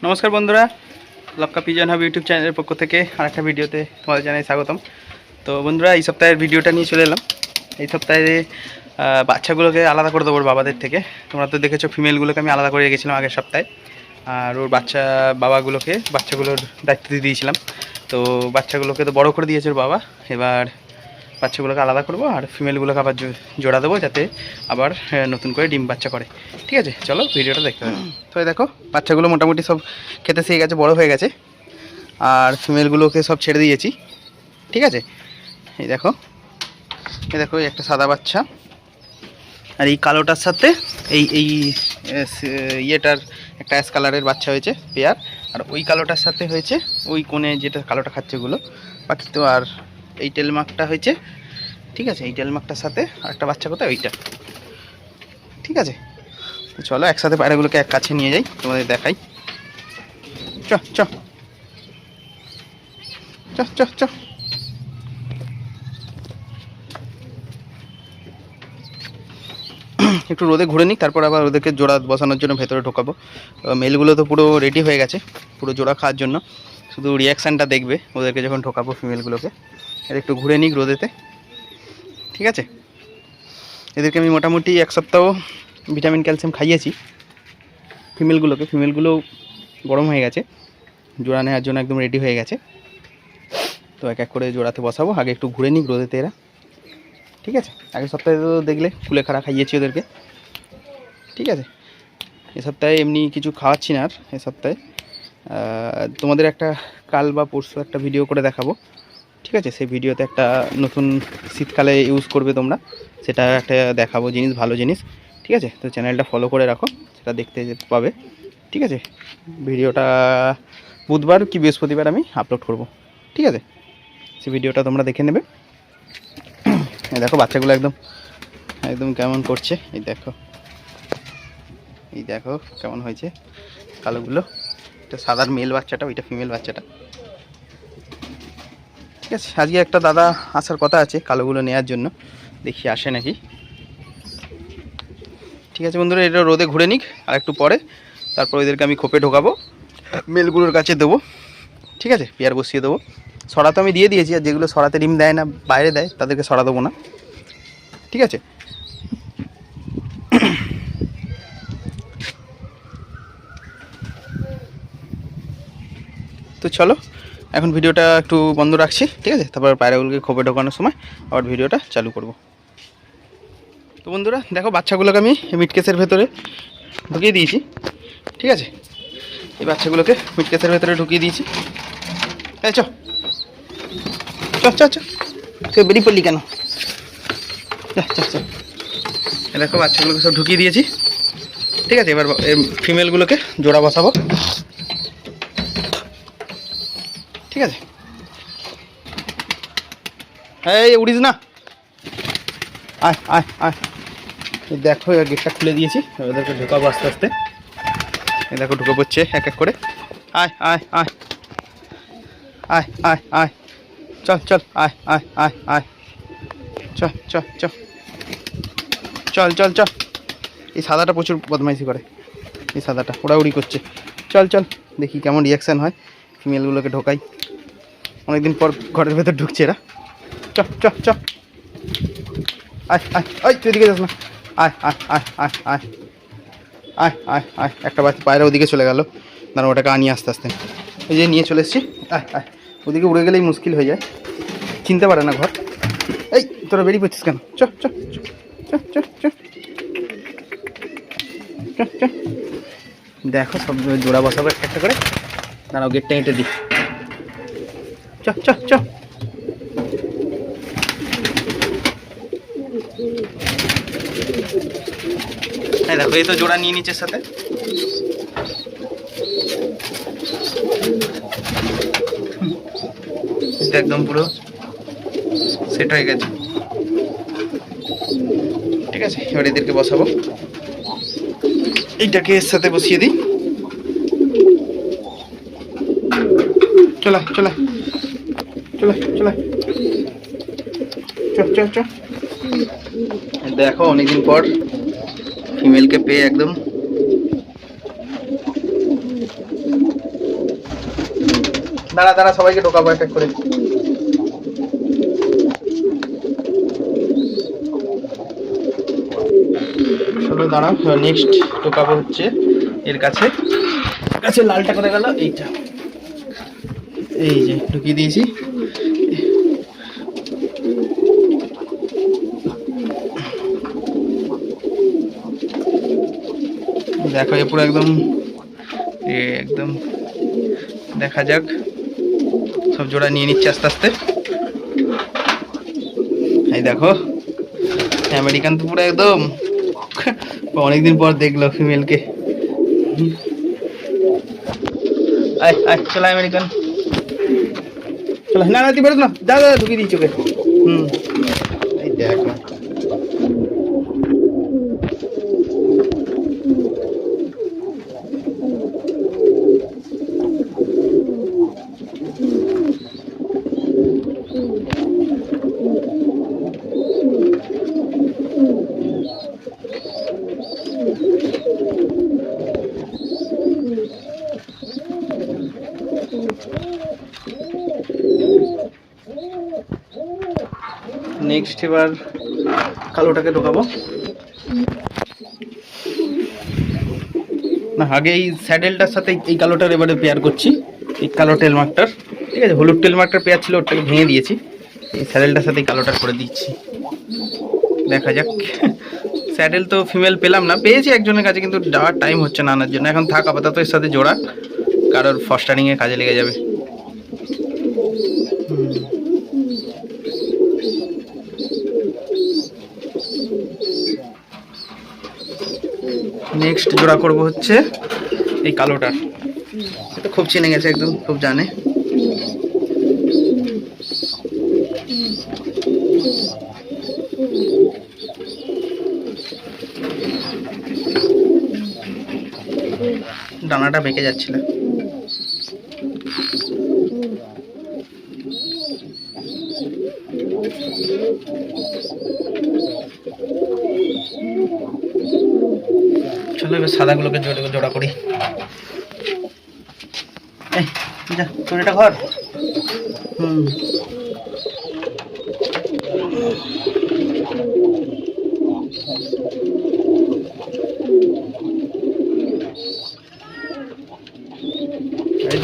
নমস্কার বন্ধুরা, লক্কা pigeon hub YouTube চ্যানেলের পক্ষ থেকে আরেকটা ভিডিওতে তোমাদের জানাই স্বাগতম। তো বন্ধুরা, এই সপ্তাহের ভিডিওটা নিয়ে চলে এলাম। এই সপ্তাহে বাচ্চাগুলোকে আলাদা করে দেবো বাবাদের থেকে। তোমরা তো দেখেছো ফিমেলগুলোকে আমি আলাদা করে রেখেছিলাম আগের সপ্তাহে, আর ওর বাচ্চাগুলোর দায়িত্ব দিয়ে দিয়েছিলাম। তো বাচ্চাগুলোকে তো বড় করে দিয়েছে ওর বাবা, এবার বাচ্চাগুলোকে আলাদা করবো আর ফিমেলগুলোকে আবার জোড়া দেবো, যাতে আবার নতুন করে ডিম বাচ্চা করে। ঠিক আছে, চলো ভিডিওটা দেখতে হবে। তো দেখো, বাচ্চাগুলো মোটামুটি সব খেতে শিখে গেছে, বড় হয়ে গেছে, আর ফিমেলগুলোকে সব ছেড়ে দিয়েছি। ঠিক আছে, এই দেখো এই একটা সাদা বাচ্চা, আর এই কালোটার সাথে এই এই ইয়েটার একটা অ্যাশ কালারের বাচ্চা হয়েছে পেয়ার, আর ওই কালোটার সাথে হয়েছে ওই কোণে যেটা কালোটা খাচ্ছে ওগুলো। বাকি তো আর এই টেলমার্কটা হয়েছে। ঠিক আছে, এই টেলমার্কটার সাথে আরেকটা বাচ্চা কোথায় ওইটা। ঠিক আছে, তো চলো একসাথে পায়রাগুলোকে এক কাছে নিয়ে যাই, তোমাদের দেখাই। চ চ চ চ চ একটু রোদে ঘুরে নিই, তারপর আবার ওদেরকে জোড়া বসানোর জন্য ভেতরে ঢোকাবো। মেলগুলো তো পুরো রেডি হয়ে গেছে পুরো জোড়া খাওয়ার জন্য, শুধু রিয়াকশানটা দেখবে ওদেরকে যখন ঢোকাবো ফিমেলগুলোকে। এর একটু ঘুরে নিই রোদেতে। ঠিক আছে, এদেরকে আমি মোটামুটি এক সপ্তাহ ভিটামিন ক্যালসিয়াম খাইয়েছি ফিমেলগুলো গরম হয়ে গেছে, জোড়া নেওয়ার জন্য একদম রেডি হয়ে গেছে। তো এক এক করে জোড়াতে বসাবো, আগে একটু ঘুরে নিই রোদেতে এরা। ঠিক আছে, আগের সপ্তাহে তো দেখলে কুলেখাড়া খাইয়েছি ওদেরকে। ঠিক আছে, এ সপ্তাহে এমনি কিছু খাওয়াচ্ছি না আর। এ সপ্তাহে তোমাদের একটা কাল বা পরশু একটা ভিডিও করে দেখাবো। ঠিক আছে, সেই ভিডিওতে একটা নতুন শীতকালে ইউজ করবে তোমরা, সেটা একটা দেখাবো জিনিস, ভালো জিনিস। ঠিক আছে, তো চ্যানেলটা ফলো করে রাখো, সেটা দেখতে পাবে। ঠিক আছে, ভিডিওটা বুধবার কি বৃহস্পতিবার আমি আপলোড করব। ঠিক আছে, সেই ভিডিওটা তোমরা দেখে নেবে। এই দেখো বাচ্চাগুলো একদম একদম কেমন করছে, এই দেখো কেমন হয়েছে কালোগুলো। এটা সাদার মেল বাচ্চাটা, ওইটা ফিমেল বাচ্চাটা। ঠিক আছে, আজকে একটা দাদা আসার কথা আছে কালোগুলো নেওয়ার জন্য, দেখি আসে নাকি। ঠিক আছে বন্ধুরা, এটা রোদে ঘুরে নিক, আর একটু পরে তারপর ওদেরকে আমি খোপে ঢোকাবো, মেলগুলোর কাছে দেবো। ঠিক আছে, পেয়ার বসিয়ে দেবো। সরা তো আমি দিয়ে দিয়েছি, আর যেগুলো সরাতে ডিম দেয় না, বাইরে দেয়, তাদেরকে সরা দেবো না। ঠিক আছে, তো চলো এখন ভিডিওটা একটু বন্ধ রাখছি। ঠিক আছে, তারপর পায়রাগুলোকে খোপে ঢোকানোর সময় আবার ভিডিওটা চালু করব। তো বন্ধুরা দেখো, বাচ্চাগুলোকে আমি মিটকেসের ভেতরে ঢুকিয়ে দিয়েছি। ঠিক আছে, এই বাচ্চাগুলোকে মিটকেসের ভেতরে ঢুকিয়ে দিয়েছি। এই চ চ চ চ তুই বেরিয়ে পড়লি কেন? দেখো বাচ্চাগুলোকে সব ঢুকিয়ে দিয়েছি। ঠিক আছে, এবার ফিমেলগুলোকে জোড়া বসাবো। ঠিক আছে, এই উড়িস না, আয় আয় আয়। দেখো এবার গেটটা খুলে দিয়েছি, ওদেরকে ঢোকাবো আস্তে আস্তে। এই দেখো ঢুকে পড়ছে এক এক করে। আয় আয় আয় আয় আয় আয়, চল চল, আয় আয় আয় আয়, চ চ চ চল চল চল। এই সাদাটা প্রচুর বদমাইশি করে, এই সাদাটা ওড়াউড়ি করছে। চল চল, দেখি কেমন রিয়াকশান হয়। ফিমেলগুলোকে ঢোকাই, অনেকদিন পর ঘরের ভেতর ঢুকছে এরা। চ চ চ, আয় আয়, ওই তুই এদিকে যাস না, আয় আয় আয় আয় আয় আয় আয় আয়। একটা বাচ্চা পায়রা ওদিকে চলে গেল, দাঁড়া ওটাকে আনিয়ে আস্তে আস্তে। এই যে নিয়ে চলে এসেছি, আয় আয়। ওদিকে উড়ে গেলেই মুশকিল হয়ে যায়, চিনতে পারে না ঘর। এই তোরা বেরিয়ে পড়ছিস কেন? চ চ চ চ চ চ চ চ। দেখো সব জোড়া বসাবো একটা একটা করে, দাঁড়াও গেটটা হেঁটে দিই। চ চ চ, এই দেখো এই তো জোড়া নিয়ে নিচের সাথে। একদম পুরো সেট হয়ে গেছে। ঠিক আছে, এবার এদেরকে বসাবো। এইটাকে এর সাথে বসিয়ে দিই। চলা চলা চলা চলা, চ চ চ। দেখো অনেকদিন পর ফিমেলকে পেয়ে একদম দাঁড়া দাঁড়া, সবাইকে ঢোকাবো এক এক করে। চলো দাঁড়া, নেক্সট ঢোকাবো হচ্ছে এর কাছে। লালটা করে গেল, এইটা এই যে ঢুকিয়ে দিয়েছি। দেখো এ পুরো একদম একদম দেখা যাক, সব জোড়া নিয়ে নিচ্ছে আস্তে আস্তে। এই দেখো আমেরিকান তো পুরো একদম অনেকদিন পর দেখলো ফিমেলকে। চলো আমেরিকান, চলো। না না তুই বেরোস না, দাদা ঢুকিয়ে দিই চোখে। এই দেখো নেক্সট এবার কালোটাকে ঢোকাবো না, আগে এই স্যাডেলটার সাথে এই কালোটার এবারে পেয়ার করছি, এই কালো টেল মার্কটার। ঠিক আছে, হলুদ টেল মার্কটার পেয়ার ছিল, ওটাকে ভেঙে দিয়েছি, এই স্যাডেলটার সাথে এই কালোটার করে দিচ্ছি। দেখা যাক। স্যাডেল তো ফিমেল পেলাম না, পেয়েছি একজনের কাছে, কিন্তু যাওয়ার টাইম হচ্ছে না আনার জন্য। এখন থাক আপাতত এর সাথে জোড়া, কারোর ফস্টারিংয়ে কাজে লেগে যাবে। নেক্সট জোড়া করব হচ্ছে এই কালোটার। এটা খুব চিনে গেছে, একদম খুব জানে। ডানাটা বেঁকে যাচ্ছিল। চলো এবার সাদাগুলোকে জোড়া করি। যা তোর এটা ঘর।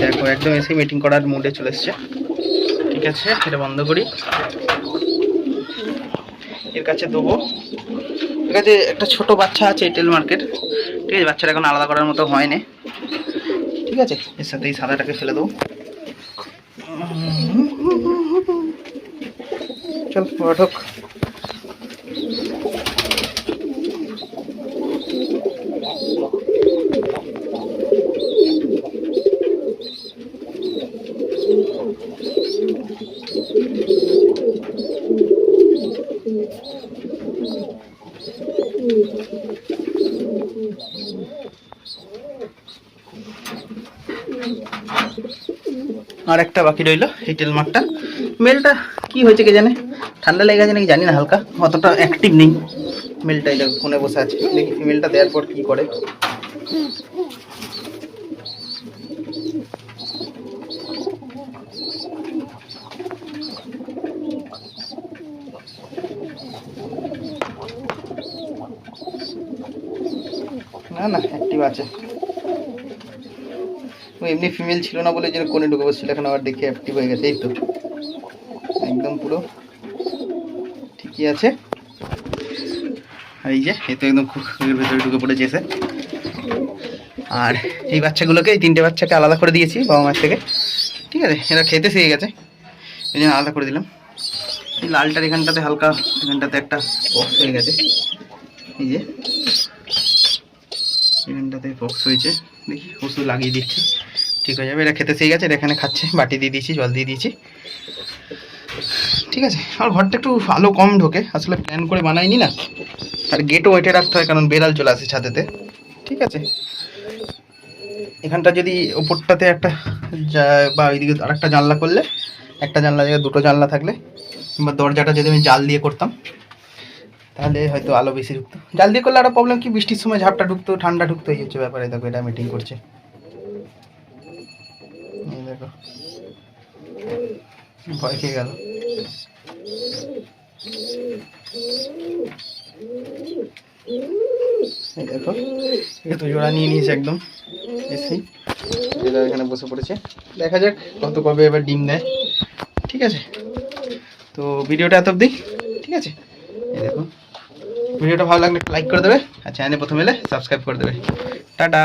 দেখো একদম এসে মিটিং করার মুডে চলে এসছে। ঠিক আছে, এটা বন্ধ করি। এর কাছে দেবো, এর কাছে একটা ছোট বাচ্চা আছে এটেল মার্কেট। ঠিক আছে, বাচ্চাটা এখন আলাদা করার মতো হয়নি। ঠিক আছে, এর সাথে এই সাদাটাকে ফেলে দেবো। চল ঢোক। আর একটা বাকি রইলো এই টেল মার্কটা। মেলটা কি হয়েছে কে জানে, ঠান্ডা লেগে গেছে নাকি জানি না, হালকা অতটা অ্যাক্টিভ নেই মেলটা। এটা ফোনে বসে আছে, দেখি ফিমেলটা দেওয়ার পর কি করে। না না অ্যাক্টিভ আছে, এমনি ফিমেল ছিল না বলে যেন কোণে ঢুকে বসছিল, এখন আবার দেখে অ্যাক্টিভ হয়ে গেছে। এই তো একদম পুরো ঠিকই আছে। এই যে এই তো একদম খুঁড়ের ভেতরে ঢুকে পড়েছে এসে। আর এই বাচ্চাগুলোকে, এই তিনটে বাচ্চাকে আলাদা করে দিয়েছি বাবা মায়ের থেকে। ঠিক আছে, এরা খেতে শিখে গেছে, এই জন্য আলাদা করে দিলাম। এই লালটার এখানটাতে হালকা, এখানটাতে একটা বক্স হয়ে গেছে, এই যে এখানটাতে বক্স হয়েছে। দেখি ওষুধ লাগিয়ে দিচ্ছি, ঠিক হয়ে যাবে। এরা খেতে শিখে গেছে, এখানে খাচ্ছে, বাটি দিয়ে দিয়েছি, জল দিয়ে দিয়েছি। ঠিক আছে, আর ঘরটা একটু আলো কম ঢোকে, আসলে প্ল্যান করে বানাইনি না। আর গেটও ওইটে রাখতে হয়, কারণ বেড়াল চলে আসে ছাদেতে। ঠিক আছে, এখানটা যদি ওপরটাতে একটা বা ওইদিকে আর একটা জানলা করলে, একটা জানলা জায়গায় দুটো জানলা থাকলে, কিংবা দরজাটা যদি আমি জাল দিয়ে করতাম, তাহলে হয়তো আলো বেশি ঢুকতো। জাল দিয়ে করলে আরও প্রবলেম কি, বৃষ্টির সময় ঝাপটা ঢুকতো, ঠান্ডা ঢুকতো, এই হচ্ছে ব্যাপারে। দেখো এটা মিটিং করছে, এই দেখো ভয় খেয়ে গেল। এই দেখো, এটা তো জোড়া নিয়ে নিয়েছে একদম এসেই, এটা এখানে বসে পড়েছে। দেখা যাক কত কবে এবার ডিম দেয়। ঠিক আছে, তো ভিডিওটা এত অবধি। ঠিক আছে, এই দেখো, ভিডিওটা ভালো লাগলে লাইক করে দেবে, আর চ্যানেলে প্রথম এলে সাবস্ক্রাইব করে দেবে। টাটা।